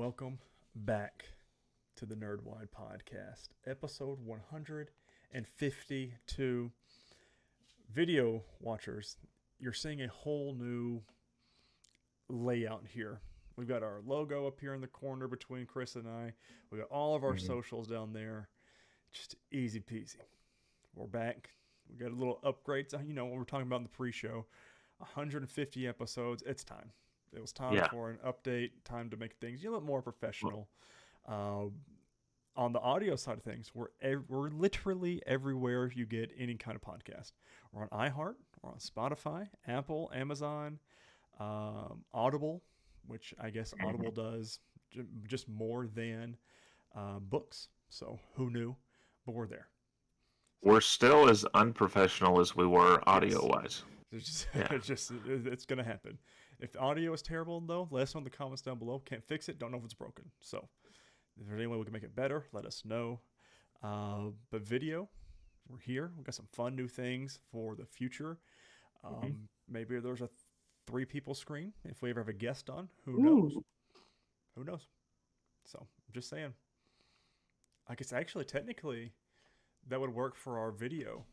welcome back to the Nerdwide podcast, episode 152. Video watchers, you're seeing a whole new layout here. We've got our logo up here in the corner between Chris and I. We got all of our socials down there. Just easy peasy. We're back. We got a little upgrades. You know what we're talking about in the pre-show. 150 episodes. It's time. It was time for an update. Time to make things a little bit more professional. On the audio side of things, we're literally everywhere you get any kind of podcast. We're on iHeart. We're on Spotify, Apple, Amazon, Audible, which I guess Audible does just more than books. So who knew? But we're there. We're still as unprofessional as we were audio-wise. It's going to happen. If the audio is terrible, though, let us know in the comments down below. Can't fix it. Don't know if it's broken. So if there's any way we can make it better, let us know. But video, we're here. We've got some fun new things for the future. Maybe there's a 3-people screen if we ever have a guest on. Who knows? Who knows? So I'm just saying. I guess actually, technically, that would work for our video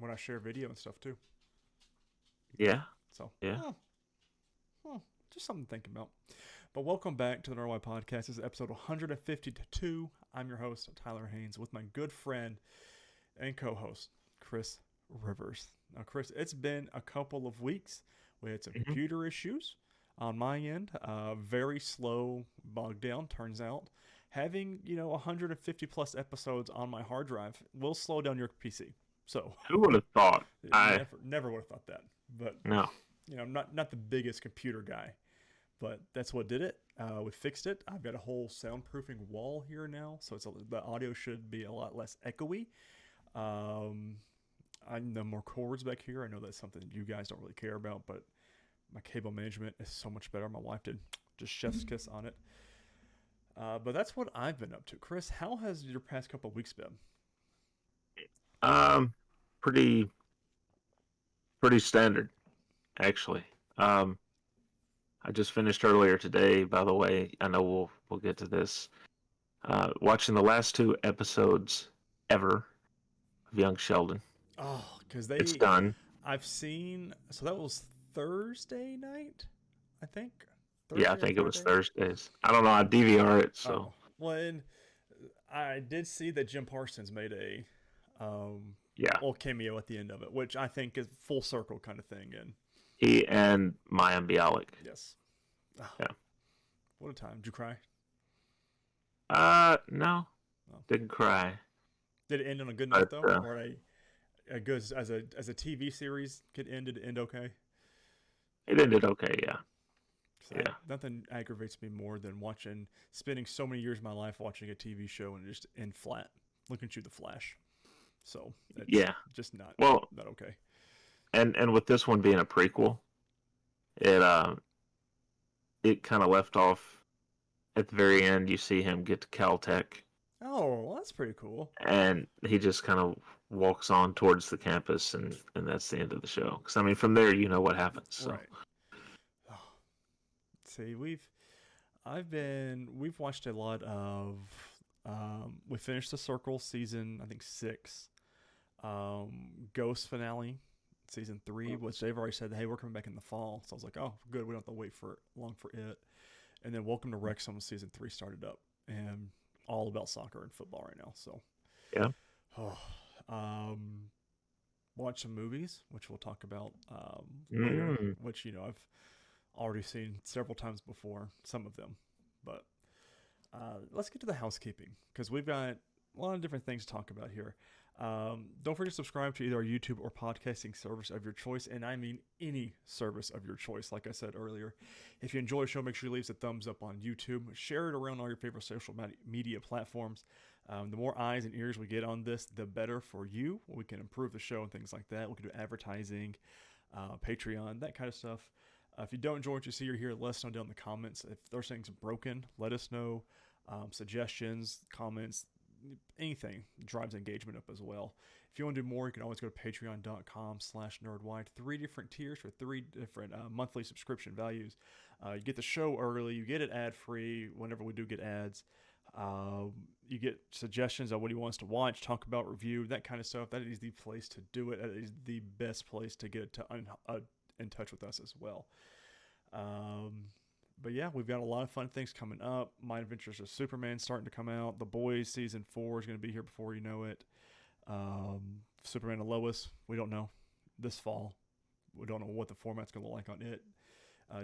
when I share video and stuff too. Yeah. So yeah. Just something to think about. But welcome back to the Nerdwide Podcast. This is episode 152. I'm your host, Tyler Haynes, with my good friend and co-host, Chris Rivers. Now, Chris, it's been a couple of weeks. We had some computer issues on my end. Very slow, bogged down, turns out. Having, 150 plus episodes on my hard drive will slow down your PC. So who would have thought? Never would have thought that. But no. I'm not the biggest computer guy, but that's what did it. We fixed it. I've got a whole soundproofing wall here now, so the audio should be a lot less echoey. I know more cords back here. I know that's something you guys don't really care about, but my cable management is so much better. My wife did just chef's kiss on it. But that's what I've been up to. Chris, how has your past couple of weeks been? Pretty standard, actually. I just finished earlier today, by the way. I know we'll get to this. Watching the last 2 episodes ever of Young Sheldon. Oh, because it's done. I've seen. So that was Thursday night, I think. I think it was Thursdays. I don't know. I DVR it, so. Well, I did see that Jim Parsons made a little cameo at the end of it, which I think is full circle kind of thing. And he and Mayim Bialik. Yes. Oh, yeah. What a time. Did you cry? No. Didn't cry. Did it end on a good note, though? Or a good, as a TV series could end, did it end okay? It ended okay, yeah. So nothing aggravates me more than spending so many years of my life watching a TV show and just end flat. Looking through The Flash. So, it's just not okay. And with this one being a prequel, it kind of left off at the very end. You see him get to Caltech. Oh, well, that's pretty cool. And he just kind of walks on towards the campus, and that's the end of the show. Because, I mean, from there, you know what happens. So. Right. See, we've watched a lot of we finished The Circle season, I think 6, Ghost finale season 3, which they've already said, hey, we're coming back in the fall. So I was like, oh, good, we don't have to wait for long for it. And then Welcome to Wrexham season 3 started up, and all about soccer and football right now. So watch some movies, which we'll talk about later, which I've already seen several times before, some of them. But let's get to the housekeeping, because we've got a lot of different things to talk about here. Don't forget to subscribe to either our YouTube or podcasting service of your choice, and I mean any service of your choice. Like I said earlier, if you enjoy the show, make sure you leave us a thumbs up on YouTube. Share it around all your favorite social media platforms. The more eyes and ears we get on this, the better for you. We can improve the show and things like that. We can do advertising, Patreon, that kind of stuff. If you don't enjoy what you see or hear, let us know down in the comments. If there's things broken, let us know. Suggestions, comments, anything drives engagement up as well. If you want to do more, you can always go to patreon.com/nerdwide. 3 different tiers for 3 different monthly subscription values. You get the show early. You get it ad-free whenever we do get ads. You get suggestions on what you want us to watch, talk about, review, that kind of stuff. That is the place to do it. That is the best place to get in touch with us as well. But yeah, we've got a lot of fun things coming up. My Adventures of Superman starting to come out. The Boys season 4 is going to be here before you know it. Superman and Lois, we don't know. This fall, we don't know what the format's going to look like on it.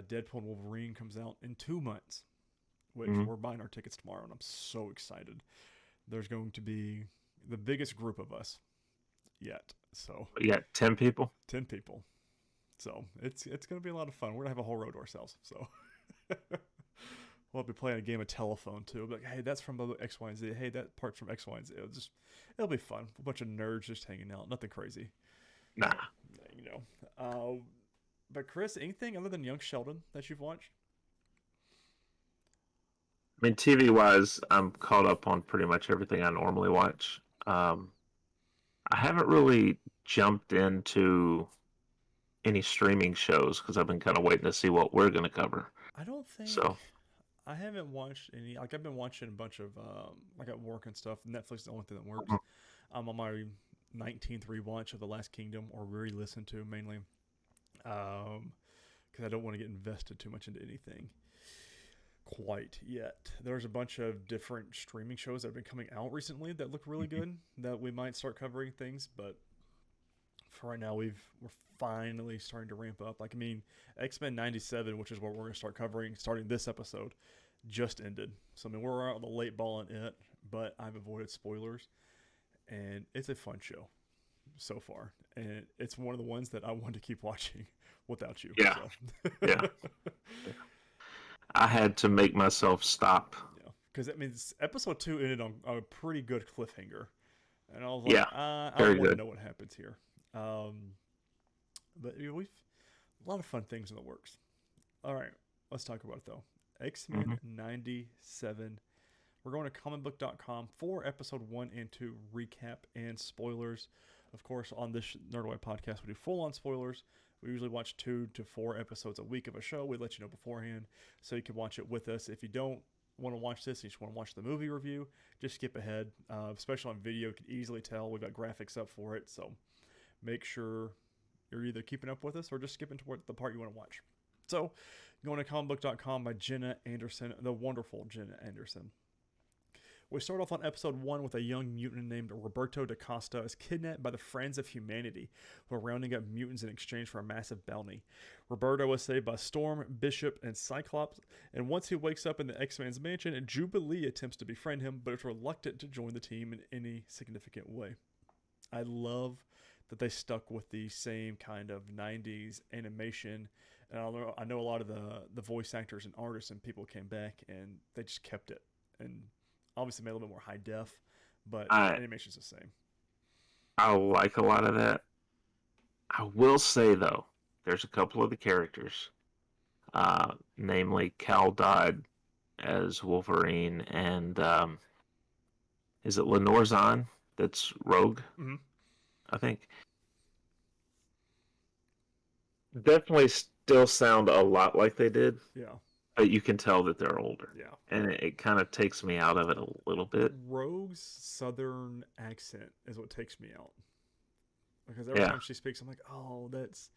Deadpool and Wolverine comes out in 2 months, which we're buying our tickets tomorrow, and I'm so excited. There's going to be the biggest group of us yet. So Yeah, 10 people. 10 people. So it's going to be a lot of fun. We're going to have a whole row to ourselves. So we'll be playing a game of telephone too. We'll be like, hey, that's from X, Y, and Z. Hey, that part's from X, Y, and Z. It'll be fun. A bunch of nerds just hanging out. Nothing crazy. Nah. But Chris, anything other than Young Sheldon that you've watched? I mean, TV wise, I'm caught up on pretty much everything I normally watch. I haven't really jumped into any streaming shows because I've been kind of waiting to see what we're going to cover. I don't think So, I haven't watched any. Like I've been watching a bunch of like at work and stuff. Netflix is the only thing that works. I'm on my 19th rewatch of The Last Kingdom, or re-listen to mainly, because I don't want to get invested too much into anything quite yet. There's a bunch of different streaming shows that have been coming out recently that look really good that we might start covering things, but for right now we're finally starting to ramp up. Like, I mean, X-Men 97, which is what we're going to start covering starting this episode, just ended. So I mean, we're out on the late ball on it, but I've avoided spoilers, and it's a fun show so far, and it's one of the ones that I want to keep watching without you. Yeah. So. Yeah. I had to make myself stop. Yeah, because that means episode 2 ended on a pretty good cliffhanger, and I was like, Yeah, I very want to good. know what happens here. But we've a lot of fun things in the works. All right, let's talk about it though. X-Men 97. We're going to comicbook.com for episode 1 and 2 recap and spoilers. Of course, on this Nerdwide podcast, we do full-on spoilers. We usually watch 2 to 4 episodes a week of a show. We let you know beforehand so you can watch it with us. If you don't want to watch this, you just want to watch the movie review, just skip ahead. Especially on video, you can easily tell we've got graphics up for it. So make sure you're either keeping up with us or just skipping to the part you want to watch. So going to comicbook.com by Jenna Anderson, the wonderful Jenna Anderson. We start off on episode 1 with a young mutant named Roberto da Costa is kidnapped by the Friends of Humanity, who are rounding up mutants in exchange for a massive bounty. Roberto is saved by Storm, Bishop, and Cyclops, and once he wakes up in the X-Men's mansion, Jubilee attempts to befriend him, but is reluctant to join the team in any significant way. I love that they stuck with the same kind of 90s animation, and I know a lot of the voice actors and artists and people came back, and they just kept it, and obviously made a little bit more high def, but animation's the same. I like a lot of that. I will say though, there's a couple of the characters, namely Cal Dodd as Wolverine, and is it Lenore Zahn that's Rogue? Mm-hmm. I think. Definitely still sound a lot like they did. Yeah. But you can tell that they're older. Yeah. And it kind of takes me out of it a little bit. Rogue's southern accent is what takes me out. Because every time she speaks, I'm like, oh, it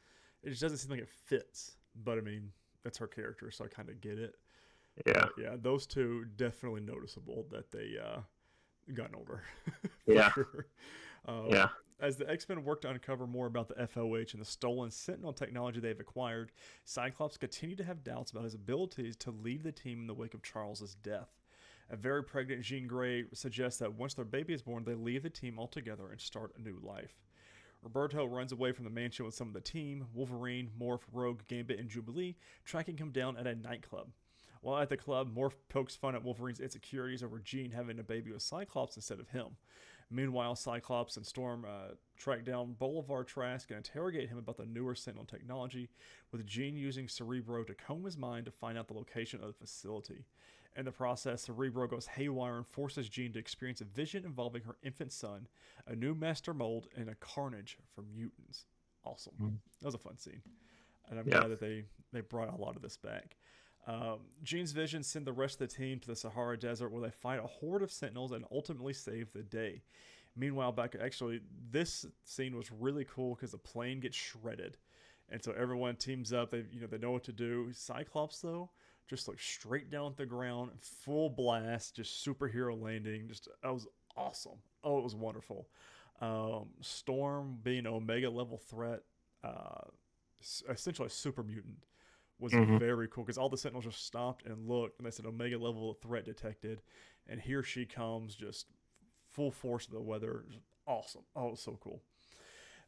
just doesn't seem like it fits. But I mean, that's her character, so I kind of get it. Yeah. But yeah, those two definitely noticeable that they gotten older. Yeah. Sure. Yeah. As the X-Men work to uncover more about the FOH and the stolen Sentinel technology they've acquired, Cyclops continued to have doubts about his abilities to lead the team in the wake of Charles's death. A very pregnant Jean Grey suggests that once their baby is born, they leave the team altogether and start a new life. Roberto runs away from the mansion with some of the team, Wolverine, Morph, Rogue, Gambit, and Jubilee, tracking him down at a nightclub. While at the club, Morph pokes fun at Wolverine's insecurities over Jean having a baby with Cyclops instead of him. Meanwhile, Cyclops and Storm track down Bolivar Trask and interrogate him about the newer Sentinel technology, with Jean using Cerebro to comb his mind to find out the location of the facility. In the process, Cerebro goes haywire and forces Jean to experience a vision involving her infant son, a new master mold, and a carnage for mutants. Awesome. That was a fun scene. And I'm Yeah. glad that they brought a lot of this back. Jean's visions send the rest of the team to the Sahara Desert where they fight a horde of sentinels and ultimately save the day. Meanwhile, this scene was really cool because the plane gets shredded. And so everyone teams up. They know what to do. Cyclops, though, just like straight down at the ground, full blast, just superhero landing. That was awesome. Oh, it was wonderful. Storm being an Omega level threat, essentially a super mutant, was very cool because all the Sentinels just stopped and looked, and they said Omega level threat detected, and here she comes, just full force of the weather. Awesome. Oh, it was so cool.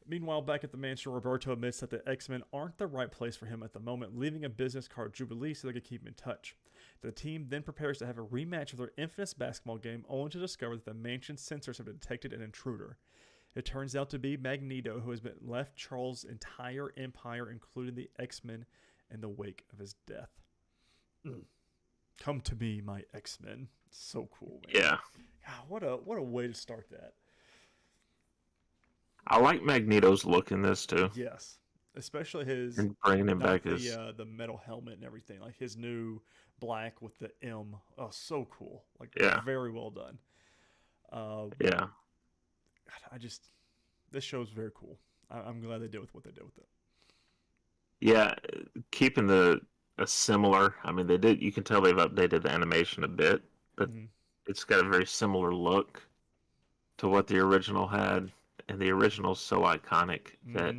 Meanwhile, back at the mansion, Roberto admits that the X-Men aren't the right place for him at the moment, leaving a business card Jubilee so they can keep him in touch. The team then prepares to have a rematch of their infamous basketball game, only to discover that the mansion's sensors have detected an intruder. It turns out to be Magneto, who has been left Charles' entire empire, including the X-Men, in the wake of his death. Come to me, my X-Men. So cool, man. Yeah. God, what a way to start that. I like Magneto's look in this too. Yes, especially his And bringing him back as the metal helmet and everything, like his new black with the M. Oh, so cool! Like very well done. Yeah. This show's very cool. I'm glad they did with what they did with it. Yeah, keeping a similar. I mean, they did. You can tell they've updated the animation a bit, but it's got a very similar look to what the original had, and the original's so iconic that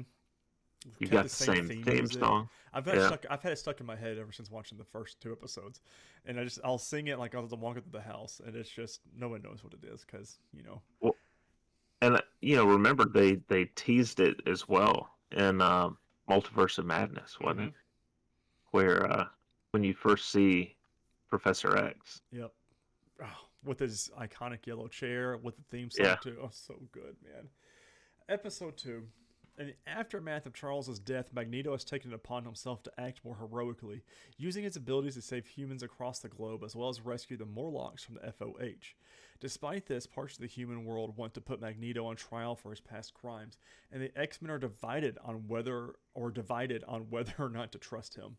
you got the same theme song. I've had it stuck in my head ever since watching the first 2 episodes, and I'll sing it like as I'm walking through the house, and it's just no one knows what it is because Well, and remember they teased it as well in Multiverse of Madness, wasn't it? Where when you first see Professor X. Yep. Oh, with his iconic yellow chair, with the theme song too. Oh, so good, man. Episode 2. In the aftermath of Charles's death, Magneto has taken it upon himself to act more heroically, using his abilities to save humans across the globe as well as rescue the Morlocks from the FOH. Despite this, parts of the human world want to put Magneto on trial for his past crimes, and the X-Men are divided on whether or not to trust him.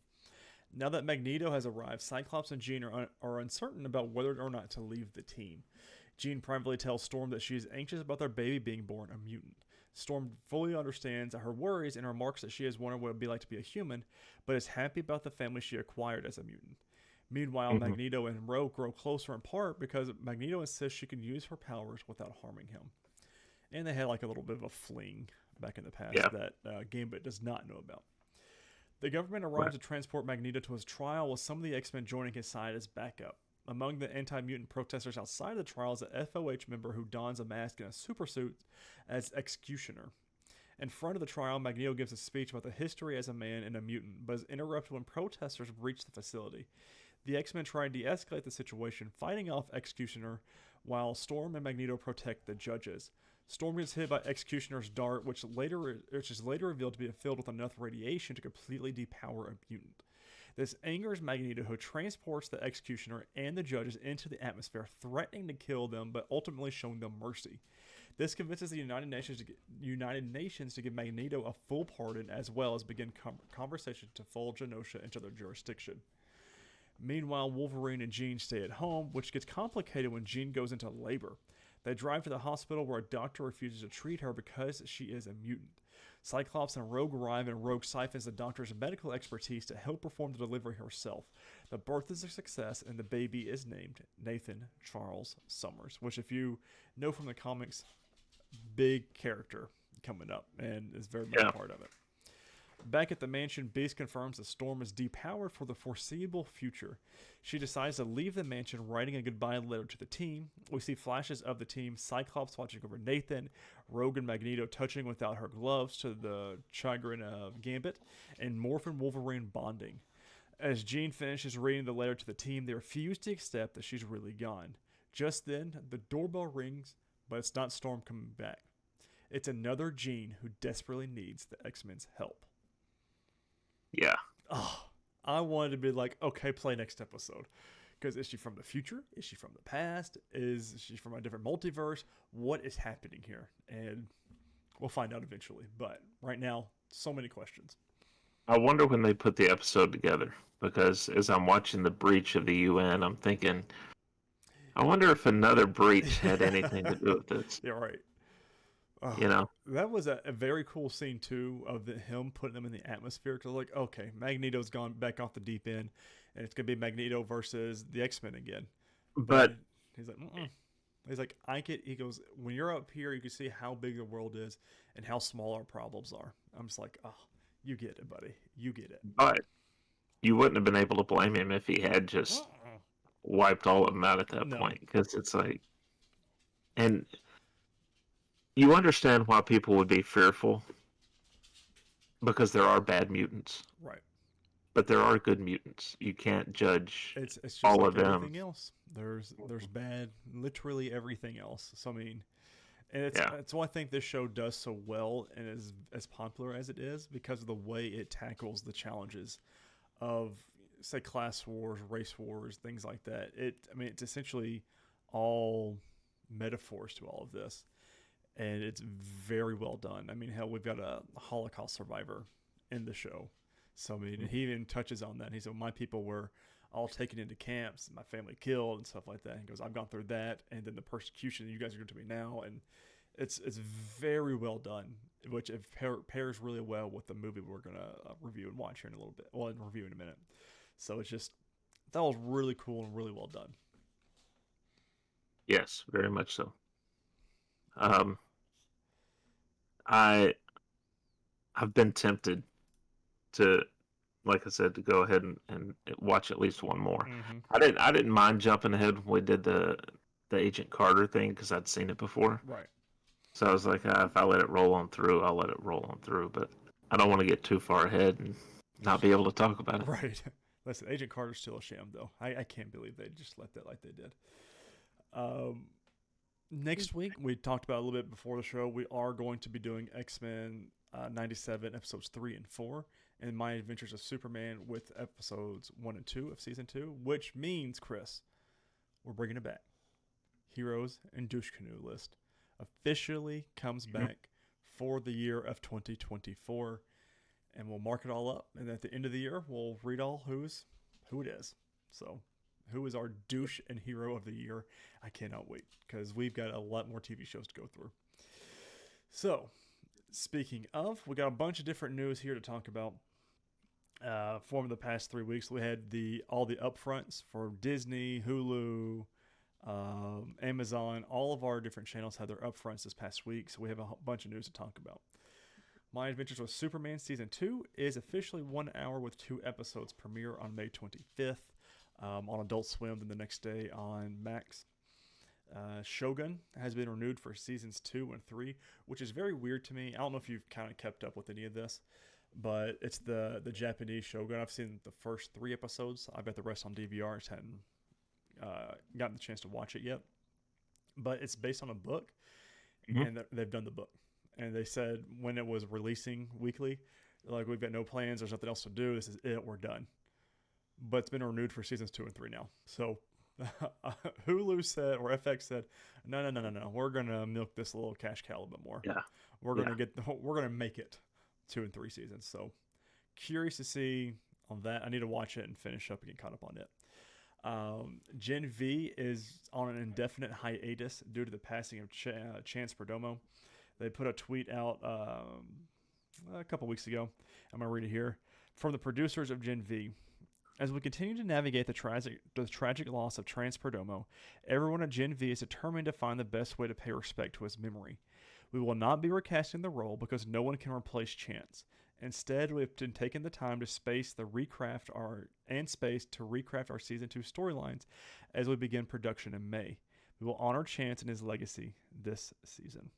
Now that Magneto has arrived, Cyclops and Jean are uncertain about whether or not to leave the team. Jean privately tells Storm that she is anxious about their baby being born a mutant. Storm fully understands her worries and remarks that she has wondered what it would be like to be a human, but is happy about the family she acquired as a mutant. Meanwhile, Magneto and Rogue grow closer in part because Magneto insists she can use her powers without harming him. And they had like a little bit of a fling back in the past that Gambit does not know about. The government arrives to transport Magneto to his trial, with some of the X-Men joining his side as backup. Among the anti-mutant protesters outside of the trial is a FOH member who dons a mask and a supersuit as Executioner. In front of the trial, Magneto gives a speech about the history as a man and a mutant, but is interrupted when protesters breach the facility. The X-Men try and de-escalate the situation, fighting off Executioner, while Storm and Magneto protect the judges. Storm gets hit by Executioner's dart, which is later revealed to be filled with enough radiation to completely depower a mutant. This angers Magneto, who transports the Executioner and the judges into the atmosphere, threatening to kill them, but ultimately showing them mercy. This convinces the United Nations to give Magneto a full pardon, as well as begin conversations to fold Genosha into their jurisdiction. Meanwhile, Wolverine and Jean stay at home, which gets complicated when Jean goes into labor. They drive to the hospital where a doctor refuses to treat her because she is a mutant. Cyclops and Rogue arrive, and Rogue siphons the doctor's medical expertise to help perform the delivery herself. The birth is a success, and the baby is named Nathan Charles Summers, which, if you know from the comics, big character coming up, and is very much a part of it. Back at the mansion, Beast confirms that Storm is depowered for the foreseeable future. She decides to leave the mansion, writing a goodbye letter to the team. We see flashes of the team, Cyclops watching over Nathan, Rogue and Magneto touching without her gloves to the chagrin of Gambit, and Morph and Wolverine bonding. As Jean finishes reading the letter to the team, they refuse to accept that she's really gone. Just then, the doorbell rings, but it's not Storm coming back. It's another Jean who desperately needs the X-Men's help. Yeah. Oh, I wanted to be like, okay, play next episode. Because is she from the future? Is she from the past? Is she from a different multiverse? What is happening here? And we'll find out eventually. But right now, so many questions. I wonder when they put the episode together, because as I'm watching the breach of the UN, I'm thinking, I wonder if another breach had anything to do with this. Yeah, right. You know, That was a very cool scene too of him putting them in the atmosphere. Because like, okay, Magneto's gone back off the deep end, and it's gonna be Magneto versus the X-Men again. But but he's like, mm-mm. He's like, I get. He goes, when you're up here, you can see how big the world is and how small our problems are. I'm just like, oh, you get it, buddy. You get it. but you wouldn't have been able to blame him if he had just Uh-uh. wiped all of them out at that No, point, because it's like, and you understand why people would be fearful, because there are bad mutants, right. but there are good mutants. You can't judge It's just all like of them. everything else. There's bad, literally everything else. So I mean, and Yeah, it's why I think this show does so well and is as popular as it is because of the way it tackles the challenges of say class wars, race wars, things like that. I mean, it's essentially all metaphors to all of this, and it's very well done. I mean, hell, we've got a Holocaust survivor in the show, so I mean, he even touches on that. He said, "My people were all taken into camps, my family killed, and stuff like that." He goes, "I've gone through that, and then the persecution you guys are doing to me now," and it's very well done, which it pairs really well with the movie we're gonna review and watch here in a little bit. Well, in review in a minute. So it's just that was really cool and really well done. yes, very much so. Um, I I've been tempted to, like I said, to go ahead and watch at least one more. Mm-hmm. I didn't mind jumping ahead when we did the Agent Carter thing, because I'd seen it before. Right. So I was like, if I let it roll on through, I'll let it roll on through. But I don't want to get too far ahead and not be able to talk about it. Right. Listen, Agent Carter's still a sham, though. I can't believe they just let that like they did. Um, Next week, we talked about a little bit before the show, we are going to be doing X-Men 97, episodes 3 and 4, and My Adventures of Superman with episodes 1 and 2 of season 2, which means, Chris, we're bringing it back. Heroes and Douche Canoe list officially comes back for the year of 2024, and we'll mark it all up, and at the end of the year, we'll read all who it is. So, who is our douche and hero of the year? I cannot wait because we've got a lot more TV shows to go through. So, speaking of, we got a bunch of different news here to talk about. For the past 3 weeks, we had all the upfronts for Disney, Hulu, Amazon. All of our different channels had their upfronts this past week, so we have a bunch of news to talk about. My Adventures with Superman Season 2 is officially 1 hour with 2 episodes premiere on May 25th. On Adult Swim, then the next day on Max. Shogun has been renewed for seasons 2 and 3, which is very weird to me. I don't know if you've kind of kept up with any of this, but it's the Japanese Shogun. I've seen the first 3 episodes. I bet the rest on DVR. Just hadn't gotten the chance to watch it yet. But it's based on a book, and they've done the book. And they said when it was releasing weekly, like, we've got no plans. There's nothing else to do. This is it. We're done. But it's been renewed for seasons 2 and 3 now. So Hulu said, or FX said, no. We're gonna milk this little cash cow a little bit more. Yeah, we're gonna make it 2 and 3 seasons. So curious to see on that. I need to watch it and finish up and get caught up on it. Gen V is on an indefinite hiatus due to the passing of Chance Perdomo. They put a tweet out a couple weeks ago. I'm gonna read it here from the producers of Gen V. As we continue to navigate the tragic loss of Chance Perdomo, everyone at Gen V is determined to find the best way to pay respect to his memory. We will not be recasting the role because no one can replace Chance. Instead, we have been taking the time to recraft our season 2 storylines as we begin production in May. We will honor Chance and his legacy this season.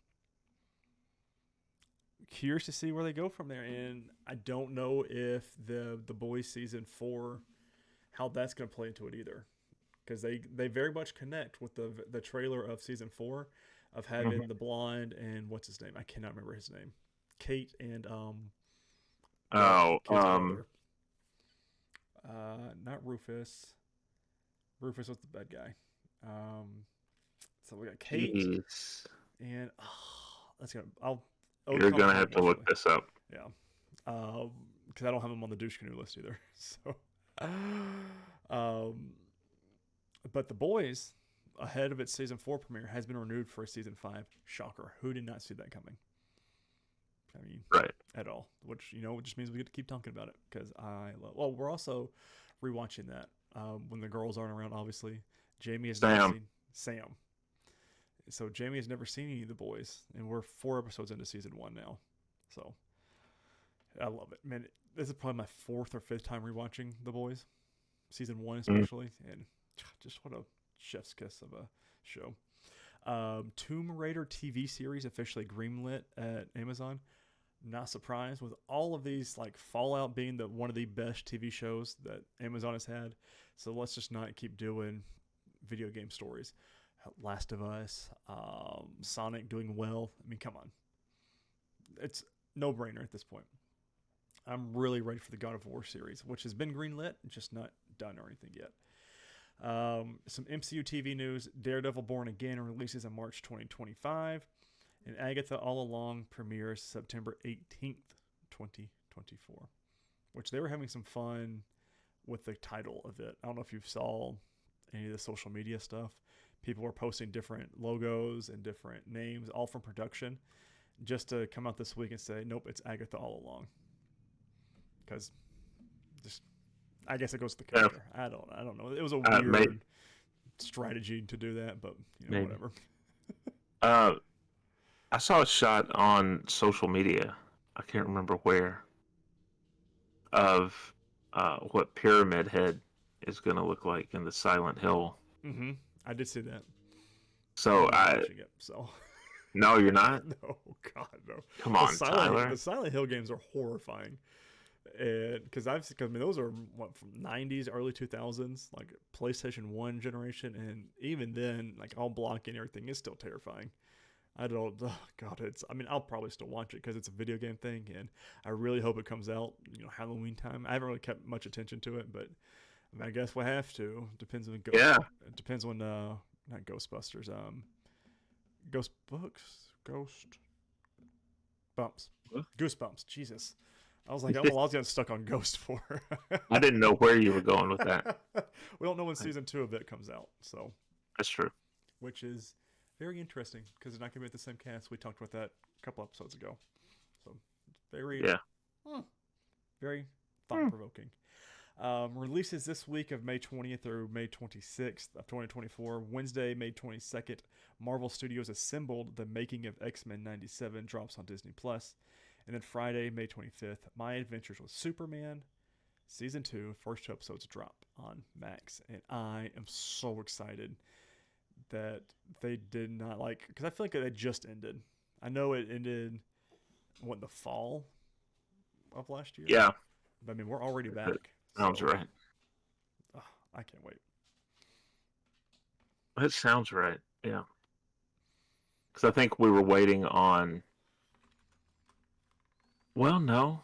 Curious to see where they go from there, and I don't know if the Boys season 4, how that's going to play into it either, because they very much connect with the trailer of season 4 of having the blonde and what's his name, I cannot remember his name, Kate and not Rufus, Rufus was the bad guy. So we got Kate Jeez. and that's gonna. I'll You're come gonna to me have to look eventually. this up. Yeah. Because I don't have him on the douche canoe list either. So, um, but the boys, ahead of its season 4 premiere, has been renewed for a season 5. Shocker! Who did not see that coming? I mean, Right. at all. Which just means we get to keep talking about it because I love. Well, we're also rewatching that when the girls aren't around. Obviously, Jamie has never Sam. seen Sam, so Jamie has never seen any of the boys, and we're 4 episodes into season 1 now. So I love it, man. This is probably my 4th or 5th time rewatching the boys, season 1 Mm. especially, and just what a chef's kiss of a show. Tomb Raider TV series officially greenlit at Amazon. Not surprised with all of these, like Fallout being one of the best TV shows that Amazon has had. So let's just not keep doing video game stories. Last of Us, Sonic doing well. I mean, come on, it's no brainer at this point. I'm really ready for the God of War series, which has been greenlit, just not done or anything yet. Some MCU TV news: Daredevil Born Again releases in March 2025. And Agatha All Along premieres September 18th, 2024, which they were having some fun with the title of it. I don't know if you saw any of the social media stuff. People were posting different logos and different names, all from production, just to come out this week and say, nope, it's Agatha All Along. Because just, I guess it goes to the character. Yeah. I don't know. It was a Maybe. weird strategy to do that, but Maybe. whatever. I saw a shot on social media. I can't remember where of what Pyramid Head is going to look like in the Silent Hill. Mm-hmm. I did see that. So I'm not watching it, so no, you're not. no, God, no. Come on, Tyler. The Silent Hill games are horrifying, and because I mean, those are what from '90s, early 2000s, like PlayStation 1 generation, and even then, like all blocking and everything is still terrifying. I don't, oh God, I mean, I'll probably still watch it because it's a video game thing, and I really hope it comes out, Halloween time. I haven't really kept much attention to it, but I mean, I guess we'll have to. Depends when, Yeah. it depends when, not Ghostbusters, Ghost Books, Ghost Bumps, Goosebumps. Jesus, I was like, I was getting stuck on Ghost for. I didn't know where you were going with that. We don't know when season 2 of it comes out, so That's true. which is very interesting because they're not going to be at the same cast. We talked about that a couple episodes ago, so very, Yeah. very thought provoking. Releases this week of May 20th through May 26th of 2024. Wednesday, May 22nd, Marvel Studios Assembled: The Making of X-Men '97 drops on Disney Plus, and then Friday, May 25th, My Adventures with Superman Season 2 first 2 episodes drop on Max, and I am so excited that they did not because I feel like it just ended. I know it ended in the fall of last year. Yeah. But I mean, we're already back. Sounds so, right. I can't wait. That sounds right. Yeah. Because I think we were waiting on. Well, no.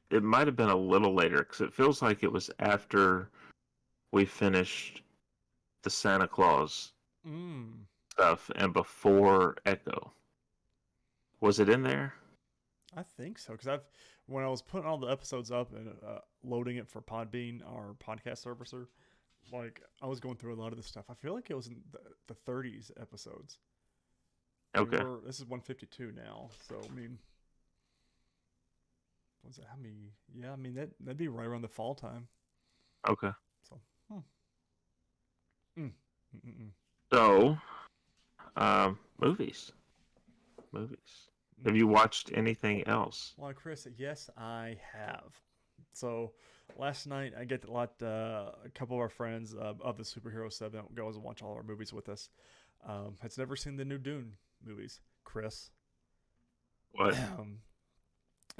It might have been a little later because it feels like it was after we finished the Santa Claus stuff and before Echo. Was it in there? I think so because when I was putting all the episodes up and loading it for Podbean, our podcast servicer, I was going through a lot of this stuff. I feel like it was in the 30s episodes. Okay. This is 152 now, so I mean, what's that? How many? Yeah, I mean that'd be right around the fall time. Okay. So, So, movies. Have you watched anything else? Well, Chris, yes, I have. So last night I get a couple of our friends of the superhero sub that goes and watch all our movies with us. Has never seen the new Dune movies, Chris. What?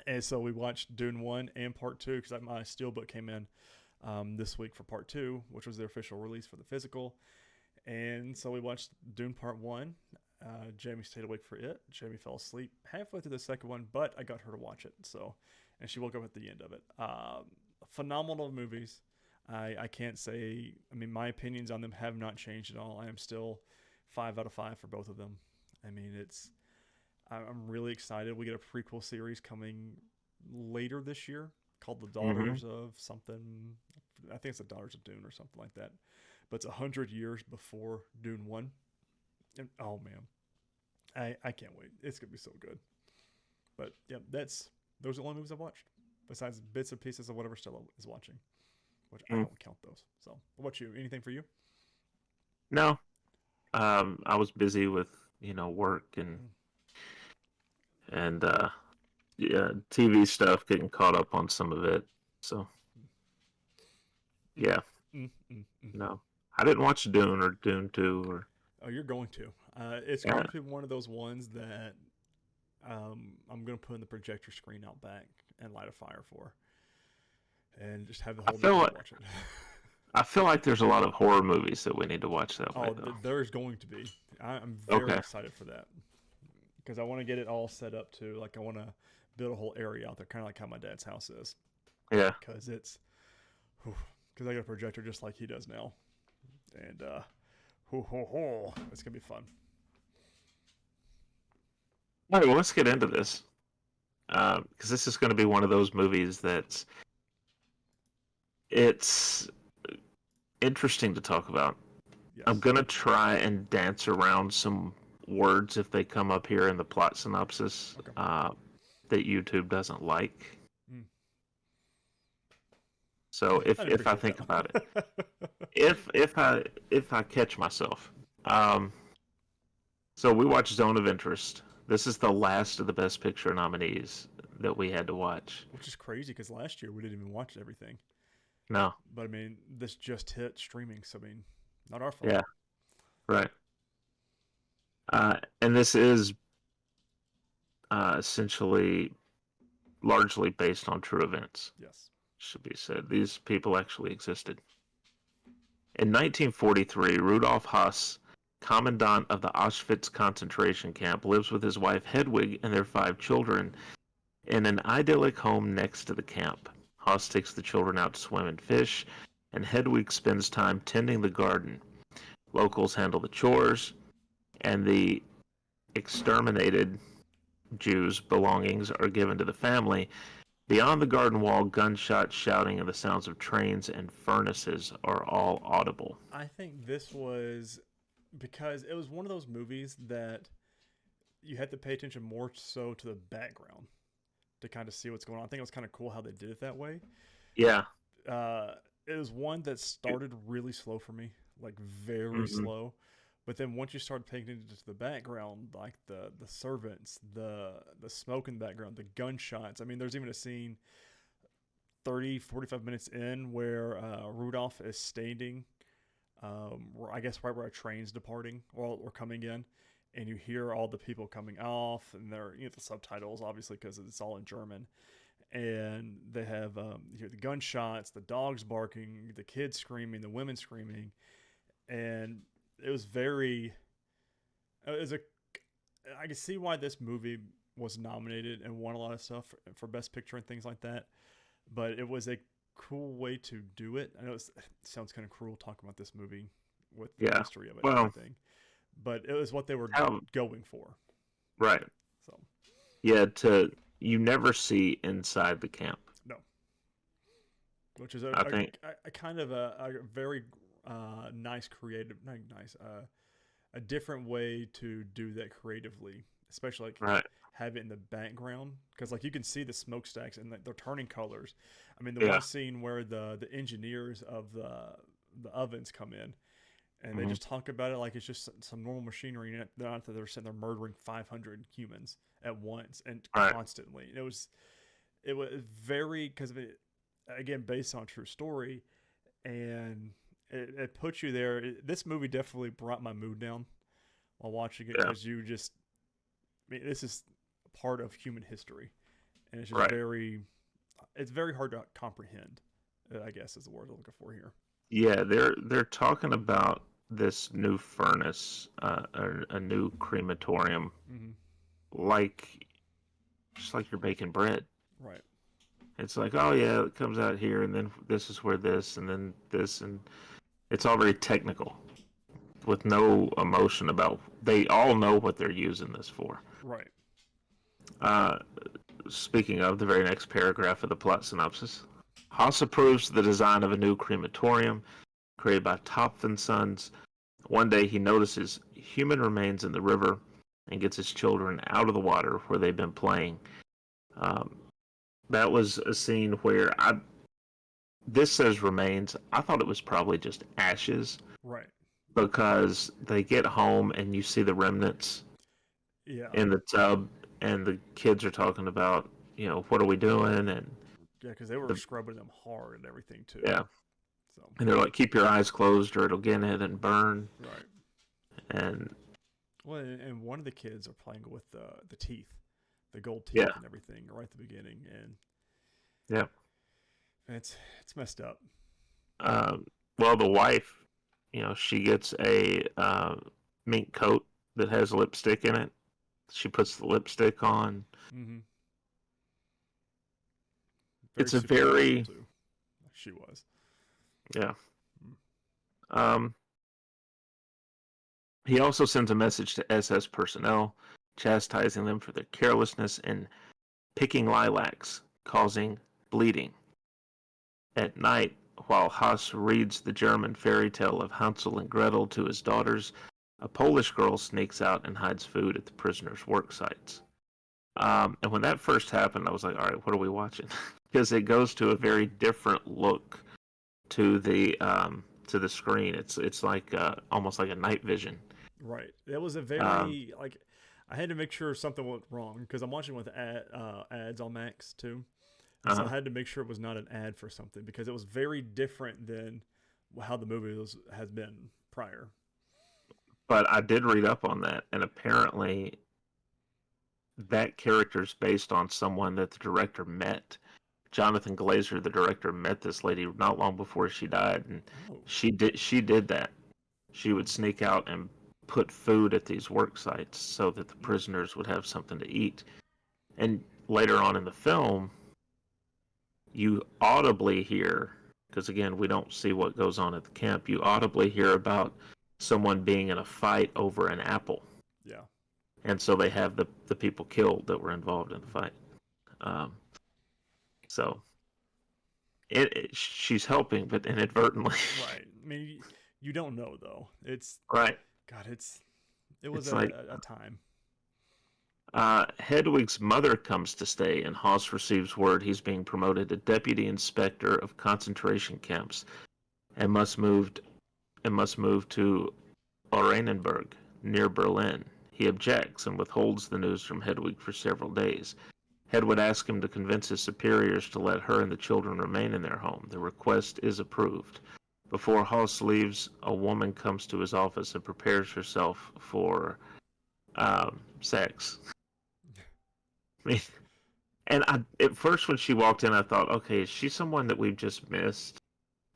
And so we watched Dune 1 and Part 2 because my steelbook came in this week for Part 2, which was the official release for the physical. And so we watched Dune Part 1. Jamie stayed awake for it. Jamie fell asleep halfway through the second one, but I got her to watch it. And she woke up at the end of it. Phenomenal movies. I can't say. I mean, my opinions on them have not changed at all. I am still 5 out of 5 for both of them. I mean, I'm really excited. We get a prequel series coming later this year called The Mm-hmm. Daughters of something. I think it's The Daughters of Dune or something like that. But it's 100 years before Dune 1. And oh man, I can't wait. It's gonna be so good. But yeah, those are the only movies I've watched. Besides bits and pieces of whatever Stella is watching, which I Mm. don't count those. So, what about you? Anything for you? No, I was busy with work Mm, and yeah, TV stuff, getting caught up on some of it. So mm, yeah, mm, mm, mm. no, I didn't watch Dune or Dune 2 or Oh, you're going to. It's yeah. going to be one of those ones that I'm going to put in the projector screen out back and light a fire for, and just have the I whole feel neighborhood like watch it. I feel like there's a lot of horror movies that we need to watch that way Oh, though. there's going to be. I'm very Okay. excited for that because I want to get it all set up too. Like I want to build a whole area out there, kind of like how my dad's house is, Yeah. because because I got a projector just like he does now, and it's gonna be fun. All right. Well, let's get into this because this is going to be one of those movies that's it's interesting to talk about. I'm Yes. gonna try and dance around some words if they come up here in the plot synopsis Okay. that YouTube doesn't like. Mm. So if I'd if I appreciate think about it, that. if I catch myself, um, so we watched Zone of Interest. This is the last of the Best Picture nominees that we had to watch. Which is crazy because last year we didn't even watch everything. No, But I mean, this just hit streaming, so I mean, not our fault. yeah, right. And this is essentially largely based on true events. Yes. Should be said. These people actually existed. In 1943, Rudolf Haas, commandant of the Auschwitz concentration camp, lives with his wife Hedwig and their 5 children in an idyllic home next to the camp. Haas takes the children out to swim and fish, and Hedwig spends time tending the garden. Locals handle the chores, and the exterminated Jews' belongings are given to the family. Beyond the garden wall, gunshots, shouting, and the sounds of trains and furnaces are all audible. I think this was because it was one of those movies that you had to pay attention more so to the background to kind of see what's going on. I think it was kind of cool how they did it that way. Yeah. Uh, it was one that started really slow for me, like very Mm-hmm. slow. But then once you start paying attention to the background, like the servants, the smoke in the background, the gunshots. I mean, there's even a scene 30, 45 minutes in where Rudolph is standing, I guess right where a train's departing or coming in, and you hear all the people coming off, and they're the subtitles obviously because it's all in German, and they have you hear the gunshots, the dogs barking, the kids screaming, the women screaming, and it was very, it was a, I can see why this movie was nominated and won a lot of stuff for Best Picture and things like that, but it was a cool way to do it. I know it sounds kind of cruel talking about this movie with the Yeah. history of it and Well, everything, but it was what they were how going for. right. So Yeah, to you never see inside the camp. no, which is I think a kind of a very nice creative, not nice, a different way to do that creatively, especially like right. have it in the background because like you can see the smokestacks and they're turning colors. I mean, the one Yeah. scene where the engineers of the ovens come in and they Hmm. just talk about it like it's just some normal machinery. And they're not that they're sitting there murdering 500 humans at once and Right. constantly. It was very because of it again based on a true story, and it puts you there. This movie definitely brought my mood down while watching it Yeah. because you just, I mean, this is part of human history, and it's just Right. it's very hard to comprehend. I guess is the word I'm looking for here. Yeah, they're talking about this new furnace, a new crematorium, Mm-hmm. like just like you're baking bread. Right. It's like, oh yeah, it comes out here, and then this is where this, and then this, and it's all very technical with no emotion about. They all know what they're using this for. Right. Uh, Speaking of the very next paragraph of the plot synopsis, Haas approves the design of a new crematorium created by Topf and Sons. One day he notices human remains in the river and gets his children out of the water where they've been playing. Um, that was a scene where this says remains. I thought it was probably just ashes Right. because they get home and you see the remnants Yeah. in the tub, and the kids are talking about, what are we doing? And Yeah, because they were the scrubbing them hard and everything too. yeah, So. and they're like, keep your eyes closed or it'll get in and burn. Right. And Well, and one of the kids are playing with the teeth, the gold yeah, teeth and everything right at the beginning, and yeah. it's messed up. Um, well, the wife, she gets a mink coat that has lipstick in it. She puts the lipstick on. Mm-hmm. Very It's a superficial very, too. She was. yeah. Mm. Um, he also sends a message to SS personnel, chastising them for their carelessness in picking lilacs, causing bleeding. At night, while Haas reads the German fairy tale of Hansel and Gretel to his daughters, a Polish girl sneaks out and hides food at the prisoners' work sites. And when that first happened, I was like, all right, what are we watching? Because it goes to a very different look to the screen. It's like almost like a night vision. Right. It was a Um, very like I had to make sure something went wrong because I'm watching with ads on Max too, and so I uh had to make sure it was not an ad for something because it was very different than how the movie has been prior. but I did read up on that, and apparently that character is based on someone that the director met. Jonathan Glazer, the director, met this lady not long before she died, and Oh, she did that. She would sneak out and put food at these work sites so that the prisoners would have something to eat. And later on in the film, you audibly hear, because again, we don't see what goes on at the camp, you audibly hear about someone being in a fight over an apple. yeah. And so they have the people killed that were involved in the fight. Um, so she's helping, but inadvertently. Right. I mean, you don't know though. It's Right. God. It was It's like a time. Hedwig's mother comes to stay, and Haas receives word he's being promoted to deputy inspector of concentration camps and must move to Oranienburg, near Berlin. He objects and withholds the news from Hedwig for several days. Hedwig asks him to convince his superiors to let her and the children remain in their home. The request is approved. Before Haas leaves, a woman comes to his office and prepares herself for sex. I mean, and at first when she walked in, I thought, okay, is she someone that we've just missed?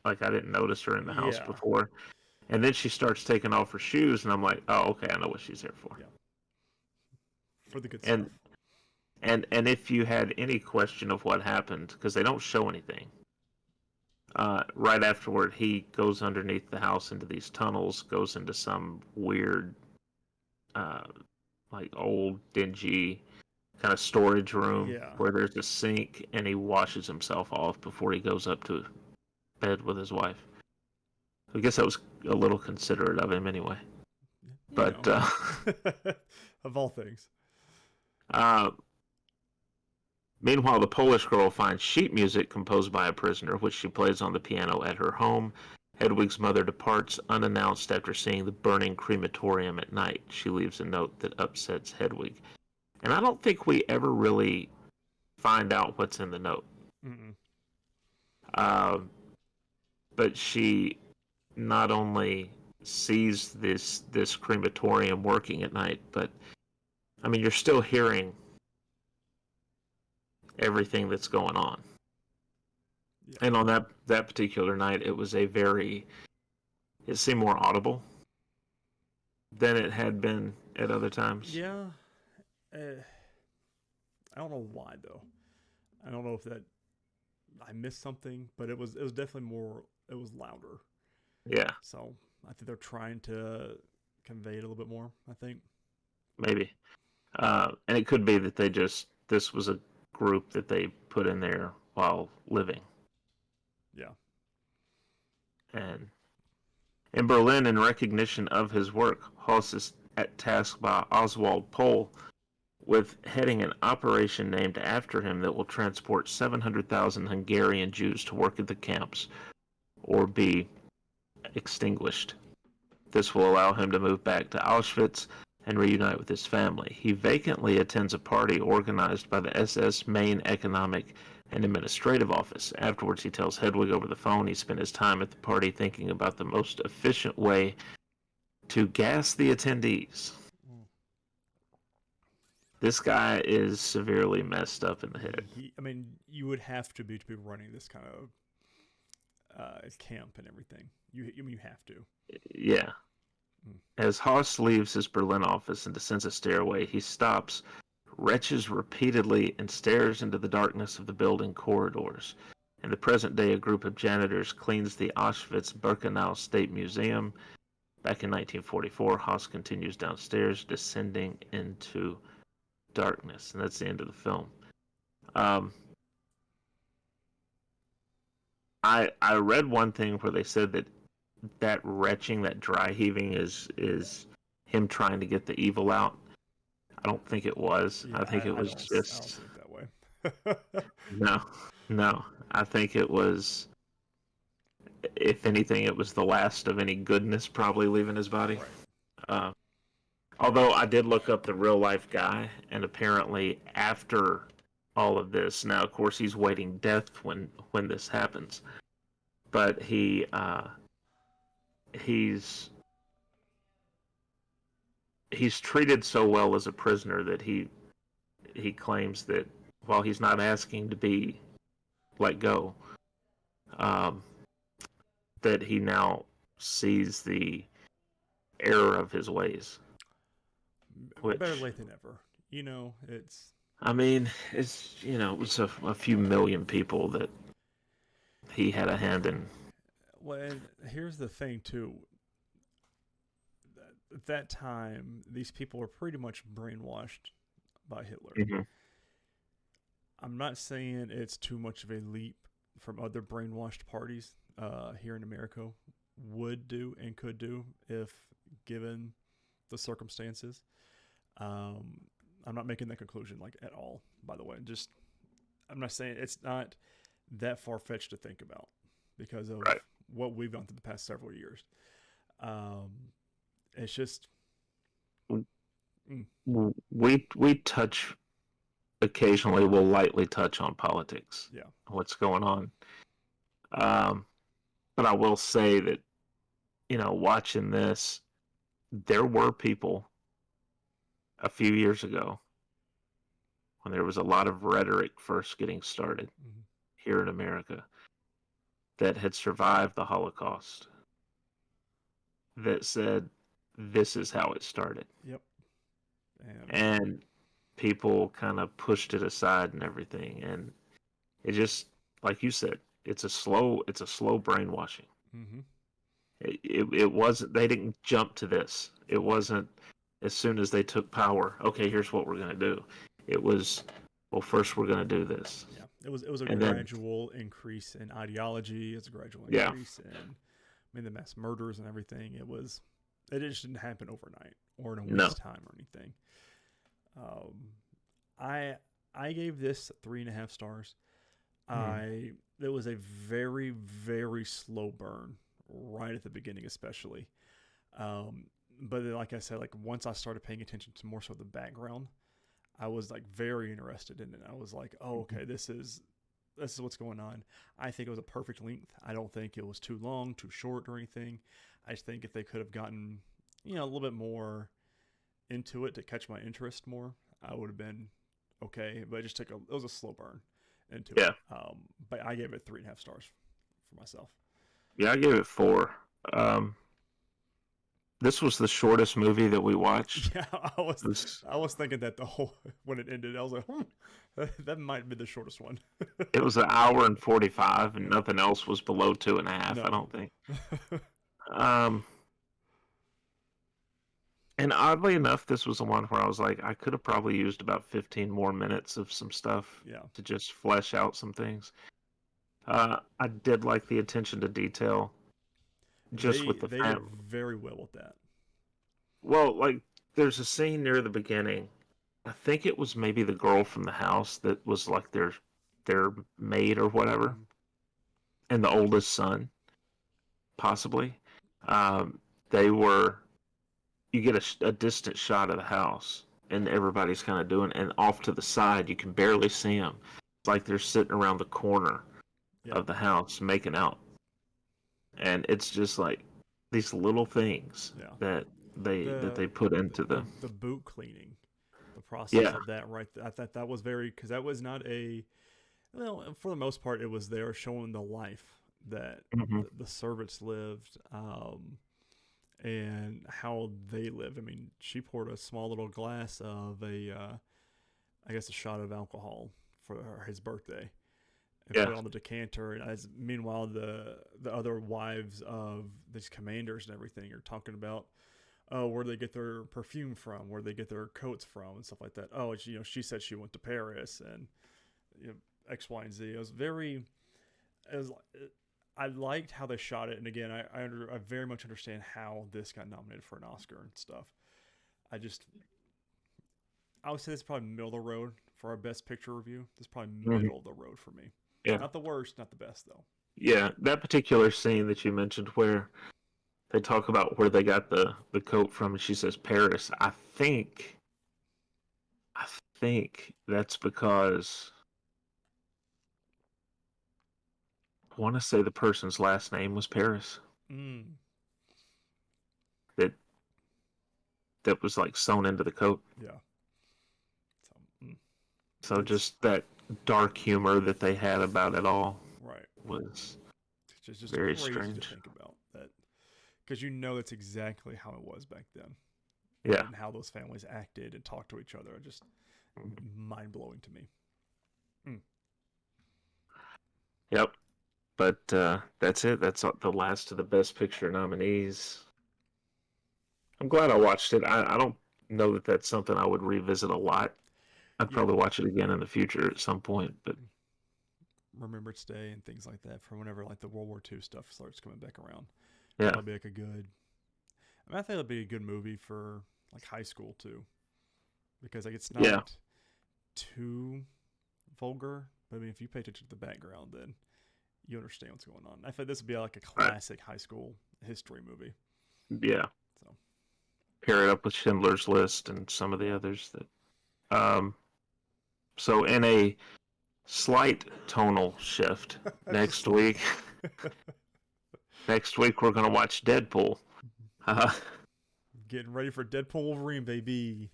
Like I didn't notice her in the house Yeah. before. And then she starts taking off her shoes, and I'm like, oh, okay, I know what she's here for. Yeah. For the good stuff. And and if you had any question of what happened, because they don't show anything, right afterward he goes underneath the house into these tunnels, goes into some weird, uh, like old dingy kind of storage room Yeah. where there's a sink, and he washes himself off before he goes up to bed with his wife. I guess that was a little considerate of him anyway. You But know. Of all things. uh, meanwhile, the Polish girl finds sheet music composed by a prisoner, which she plays on the piano at her home. Hedwig's mother departs unannounced after seeing the burning crematorium at night. She leaves a note that upsets Hedwig. And I don't think we ever really find out what's in the note. Mm-mm. Uh, but she not only sees this crematorium working at night, but I mean, you're still hearing everything that's going on. Yeah. And on that particular night, it seemed more audible than it had been at other times. Yeah. Uh, I don't know why though. I don't know if that I missed something, but it was definitely more. It was louder. Yeah, So I think they're trying to convey it a little bit more. I think. maybe. And it could be that this was a group that they put in there while living. Yeah. And in Berlin, in recognition of his work, Hoss is at task by Oswald Pohl with heading an operation named after him that will transport 700,000 Hungarian Jews to work at the camps or be extinguished. This will allow him to move back to Auschwitz and reunite with his family. He vacantly attends a party organized by the SS Main Economic and Administrative Office. Afterwards, he tells Hedwig over the phone he spent his time at the party thinking about the most efficient way to gas the attendees. Mm. This guy is severely messed up in the head. I mean, you would have to be running this kind of camp and everything. You have to. Yeah. Mm. As Haas leaves his Berlin office and descends a stairway, he stops, retches repeatedly, and stares into the darkness of the building corridors. In the present day, a group of janitors cleans the Auschwitz-Birkenau State Museum. Back in 1944, Haas continues downstairs, descending into darkness. And that's the end of the film. I read one thing where they said that retching, that dry heaving is him trying to get the evil out. I don't think it was. Yeah, I think it was I don't just see it that way. no, no. I think it was, if anything, it was the last of any goodness probably leaving his body. Right. Uh, although I did look up the real life guy, and apparently after all of this, now of course he's waiting death when this happens, but he's treated so well as a prisoner that he claims that while he's not asking to be let go, um, that he now sees the error of his ways. Better Which, late than never. It's I mean, it's it was a few million people that he had a hand in. well. And here's the thing too. At that time, these people were pretty much brainwashed by Hitler. Mm-hmm. I'm not saying it's too much of a leap from other brainwashed parties here in America would do and could do if given the circumstances. Um, I'm not making that conclusion like at all. By the way, just I'm not saying it's not that far fetched to think about because of Right. what we've gone through the past several years. Um, it's just mm, We touch occasionally. We'll lightly touch on politics, yeah, what's going on. Um, but I will say that watching this, there were people a few years ago when there was a lot of rhetoric first getting started mm-hmm. here in America that had survived the Holocaust that said this is how it started. Yep, And people kind of pushed it aside and everything, and it just, like you said, it's a slow brainwashing. mm-hmm. It wasn't, they didn't jump to this. It wasn't as soon as they took power, okay, here's what we're going to do. It was, well, first we're going to do this. Yeah, it was a And then, gradual increase in ideology. It's a gradual yeah, increase in the mass murders and everything. It just didn't happen overnight or in a no, week's time or anything. Um, I gave this 3.5 stars. It was a very very slow burn right at the beginning, especially. But then, like I said, like once I started paying attention to more so the background, I was like very interested in it. I was like, oh, okay, this is what's going on. I think it was a perfect length. I don't think it was too long, too short, or anything. I just think if they could have gotten, a little bit more into it to catch my interest more, I would have been okay. But it was a slow burn into it. yeah, But I gave it 3.5 stars for myself. yeah. I gave it 4. Um, This was the shortest movie that we watched. Yeah, This I was thinking that the whole when it ended, I was like, that might be the shortest one. It was an hour and 45, and nothing else was below 2.5. I No. don't think. Um, and oddly enough, this was the one where I was like, I could have probably used about 15 more minutes of some stuff Yeah. to just flesh out some things. I did like the attention to detail, just with the They did fam. very well with that. Well, like there's a scene near the beginning. I think it was maybe the girl from the house that was like their maid or whatever, Mhm. and the oldest son, possibly. They were. You get a distant shot of the house, and everybody's kind of doing, and off to the side, you can barely see them. It's like they're sitting around the corner Yeah. of the house making out, and it's just like these little things Yeah. that they The put into the boot cleaning, the process yeah. of that right. I thought that was very because that was not a well for the most part it was there showing the life that Hmm. the servants lived. And how they live. I mean, she poured a small little glass of I guess, a shot of alcohol for his birthday, and Yeah. put it on the decanter. And as meanwhile, the other wives of these commanders and everything are talking about, oh, where they get their perfume from, where they get their coats from, and stuff like that. Oh, she said she went to Paris, and X, Y, and Z. It was very, it was, I liked how they shot it, and again, I very much understand how this got nominated for an Oscar and stuff. I just I would say this is probably middle of the road for our best picture review. This is probably Hmm. middle of the road for me. Yeah. Not the worst, not the best though. Yeah. That particular scene that you mentioned where they talk about where they got the coat from, and she says Paris. I think that's because I want to say the person's last name was Paris. Mm, That that was like sewn into the coat. yeah. So So it's just that dark humor that they had about it all right. was It's just very crazy to strange. think about that because that's exactly how it was back then, Yeah. and how those families acted and talked to each other. Just mind blowing to me. Mm. Yep. But that's it. That's the last of the Best Picture nominees. I'm glad I watched it. I don't know that that's something I would revisit a lot. I'd Yeah. probably watch it again in the future at some point. But Remembrance Day and things like that for whenever like the World War II stuff starts coming back around. yeah, That'll be like a good. I think it'll be a good movie for like high school too, because like it's yeah, not too vulgar. But I mean, if you pay attention to the background, then you understand what's going on. I feel like this would be like a right, classic high school history movie. yeah. So Pair it up with Schindler's List and some of the others that. So in a slight tonal shift, just next slight. week, next week we're gonna watch Deadpool. Uh, Getting ready for Deadpool Wolverine, baby.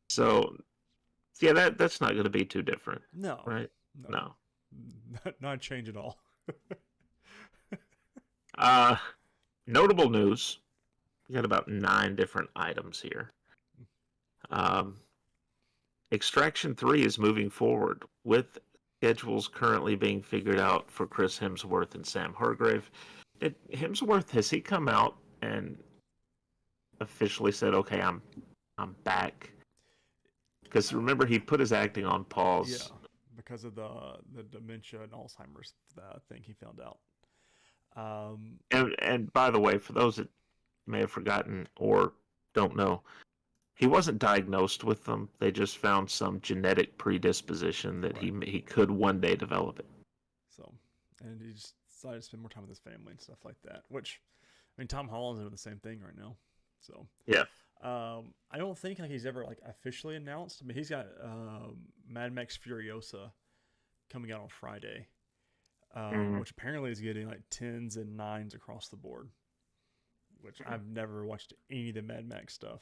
so yeah, that's not gonna be too different, No, right? no, No. not change at all. Uh, Notable news. We got about 9 different items here. Um, Extraction 3 is moving forward with schedules currently being figured out for Chris Hemsworth and Sam Hargrave. Hemsworth, has he come out and officially said, "Okay, I'm back"? Because remember, he put his acting on Yeah, pause. because of the dementia and Alzheimer's thing he found out. And by the way, for those that may have forgotten or don't know, he wasn't diagnosed with them. They just found some genetic predisposition that Right. he could one day develop it. So, and he just decided to spend more time with his family and stuff like that. Which, I mean, Tom Holland's doing the same thing right now. So, Yeah. I don't think like he's ever like officially announced. I mean, he's got Mad Max Furiosa coming out on Friday, Mm-hmm. which apparently is getting like tens and nines across the board. Which I've never watched any of the Mad Max stuff.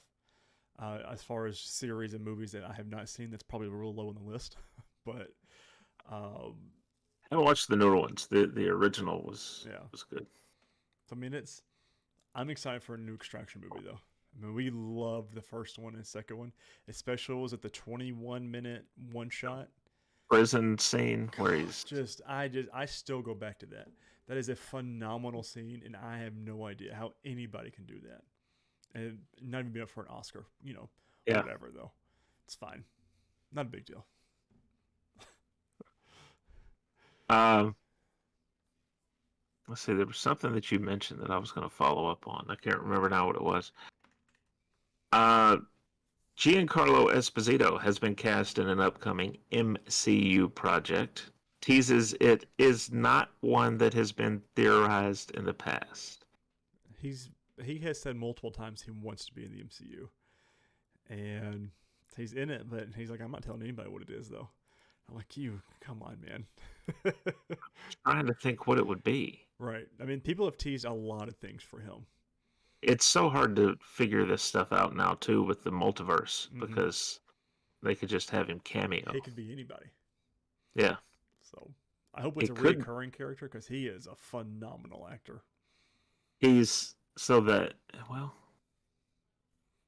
As far as series and movies that I have not seen, that's probably real low on the list. But um, I watched the newer ones. The original was yeah, was good. so, I mean, I'm excited for a new Extraction movie though. I mean, we loved the first one and second one, especially was it the 21-minute one shot. Prison scene where he's I still go back to that. That is a phenomenal scene, and I have no idea how anybody can do that, and not even be up for an Oscar. yeah. Whatever though, it's fine, not a big deal. Um, let's see. There was something that you mentioned that I was going to follow up on. I can't remember now what it was. Giancarlo Esposito has been cast in an upcoming MCU project. Teases it is not one that has been theorized in the past. He has said multiple times he wants to be in the MCU, and he's in it, but he's like, I'm not telling anybody what it is though. I'm like, you come on, man. Trying to think what it would be. Right. I mean, people have teased a lot of things for him. It's so hard to figure this stuff out now too with the multiverse because they could just have him cameo. He could be anybody. Yeah. So I hope it's a recurring character because he is a phenomenal actor. He's so that